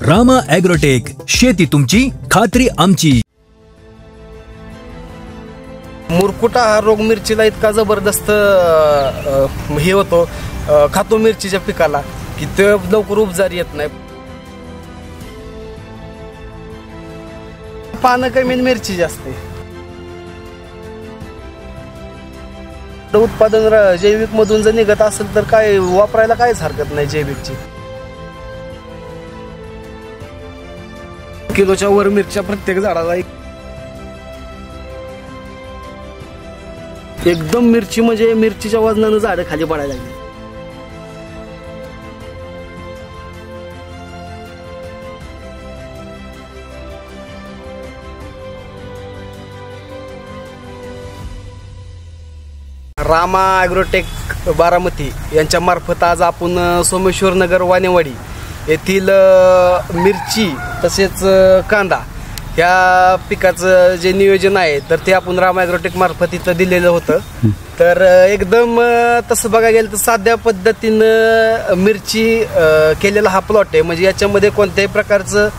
Rama agrotech, शेती तुमची, खात्री आमची. मुरकुटा हा रोग मिरचीला इतका जबरदस्त हे होतो, खातो मिरचीच्या पिकाला, की ते लवकर उपजार येत नाही. पानं कमी मिरची जास्त आहे. उत्पादन जैविक मधून जर निघत असेल तर काय वापरायला काहीच हरकत नाही. जैविकची किलोच्या वर मिरच्या प्रत्येक झाडाला एकदम मिरची म्हणजे मिरचीच्या वजनानं झाडं खाली पडायला लागली. रामा ॲग्रोटेक बारामती यांच्या मार्फत आज आपण सोमेश्वर नगर वानेवाडी येथील मिरची तसेच कांदा या पिकाचं जे नियोजन आहे तर ते आपण रामा ॲग्रोटेक मार्फत इथं दिलेलं होतं. तर एकदम तसं बघायला गेलं तर साध्या पद्धतीनं मिरची केलेला हा प्लॉट आहे. म्हणजे याच्यामध्ये कोणत्याही प्रकारचं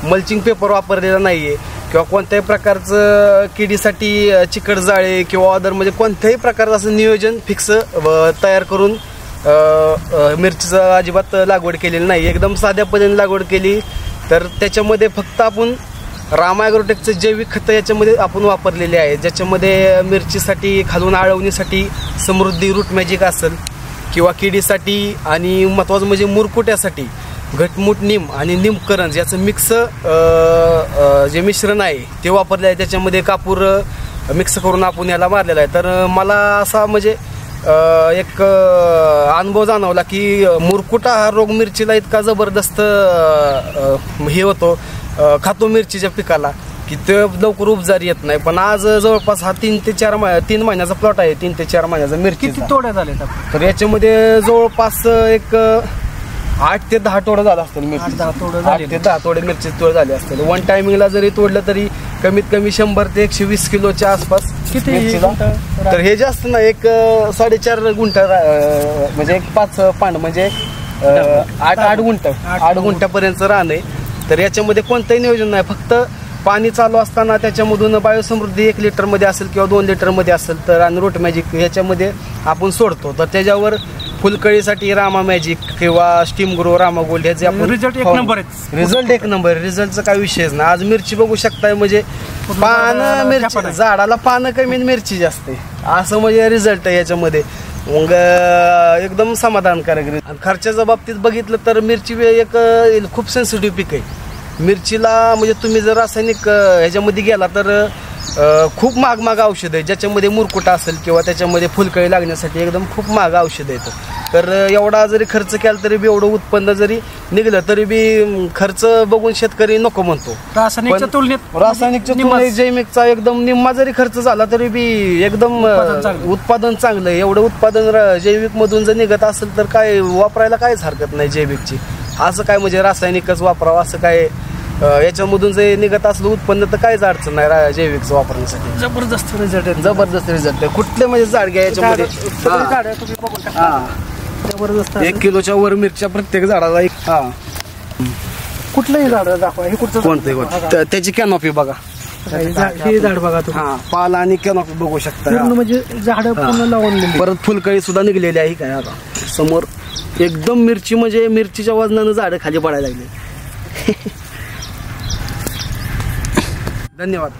मल्चिंग पेपर वापरलेला नाहीये किंवा कोणत्याही प्रकारचं किडीसाठी चिकट जाळे किंवा अदर म्हणजे कोणत्याही प्रकारचं असं नियोजन फिक्स तयार करून मिरचीचं अजिबात लागवड केलेली नाही. एकदम साध्या पद्धतीने लागवड केली. तर त्याच्यामध्ये फक्त आपण रामा ॲग्रोटेकचे जैविक खतं याच्यामध्ये आपण वापरलेले आहे, ज्याच्यामध्ये मिरचीसाठी खालून आळवणीसाठी समृद्धी रूट मॅजिक असेल किंवा किडीसाठी आणि महत्त्वाचं म्हणजे मुरकुट्यासाठी घटमुट नीम आणि निमकरंज याचं मिक्स जे मिश्रण आहे ते वापरले आहे. त्याच्यामध्ये कापूर मिक्स करून आपण याला मारलेला आहे. तर मला असा म्हणजे एक अनुभव जाणवला की मुरकुटा हा रोग मिरचीला इतका जबरदस्त हे होतो, खातो मिरचीच्या पिकाला, की ते लवकर उपजार येत नाही. पण आज जवळपास हा 3 ते 4 महिन्याचा प्लॉट आहे. 3 ते 4 महिन्याचा मिरची. किती तोड्या झाले तर याच्यामध्ये जवळपास एक 8 ते 10 तोडे झाला असतील मिरची. 8 ते 10 तोडे मिरची तोड झाले असतील. वन टायमिंगला जरी तोडलं तरी कमीत कमी 100 ते 120 किलोच्या आसपास. किती? तर हे जास्त नाही, एक 4.5 गुंठा म्हणजे एक 5 पांड म्हणजे 8 गुंठ्यापर्यंत रान आहे. तर याच्यामध्ये कोणतंही नियोजन नाही, फक्त पाणी चालू असताना त्याच्यामधून बायोसमृद्धी 1 लिटरमध्ये असेल किंवा 2 लिटरमध्ये असेल तर आणि रूट मॅजिक ह्याच्यामध्ये आपण सोडतो. तर त्याच्यावर फुलकळीसाठी रामा मॅजिक किंवा स्टीम ग्रो रामा गोल्ड ह्याचे आपण रिझल्ट एक नंबर आहे. रिझल्ट एक नंबर. रिझल्टचा काय विषयच नाही. आज मिरची बघू शकताय म्हणजे पानं मिरची झाडाला पानं कमी मिरची जास्त आहे असं म्हणजे रिझल्ट आहे याच्यामध्ये. मग एकदम समाधानकारक. आणि खर्चाच्या बाबतीत बघितलं तर मिरची एक खूप सेन्सिटिव्ह पीक आहे. मिरचीला म्हणजे तुम्ही जर रासायनिक ह्याच्यामध्ये गेला तर खूप महाग औषध आहे, ज्याच्यामध्ये मुरकुटा असेल किंवा त्याच्यामध्ये फुलकळी लागण्यासाठी एकदम खूप महाग औषध येतं. तर एवढा जरी खर्च केला तरी बी एवढं उत्पन्न जरी निघलं तरी बी खर्च बघून शेतकरी नको म्हणतो. रासायनिकच्या तुलनेत जैविकचा एकदम निम्मा जरी खर्च झाला तरी बी एकदम उत्पादन चांगलं आहे. एवढं उत्पादन जैविक मधून जर निघत असेल तर काय वापरायला काहीच हरकत नाही जैविकची. असं काय म्हणजे रासायनिकच वापरावं असं काय याच्यामधून जे निघत असलं उत्पन्न तर काहीच अडचण नाही जैविकचं वापरण्यासाठी. जबरदस्त रिझल्ट आहे. जबरदस्त रिझल्ट आहे. कुठले म्हणजे झाड घ्या याच्यामध्ये जबरदस्त 1 किलोच्या वर मिरच्या प्रत्येक झाडाला. कुठलंही झाड दाखवा. हे कुठचं कोणतं त्याची कॅनॉपी बघा. हे झाड बघा तुम्ही. पाला आणि कॅनॉपी बघू शकता. म्हणजे झाड पूर्ण लावून परत फुलकळी सुद्धा निघलेली आहे काय आता समोर. एकदम मिरची म्हणजे मिरचीच्या वजनानं झाडं खाली पडायला लागली. धन्यवाद.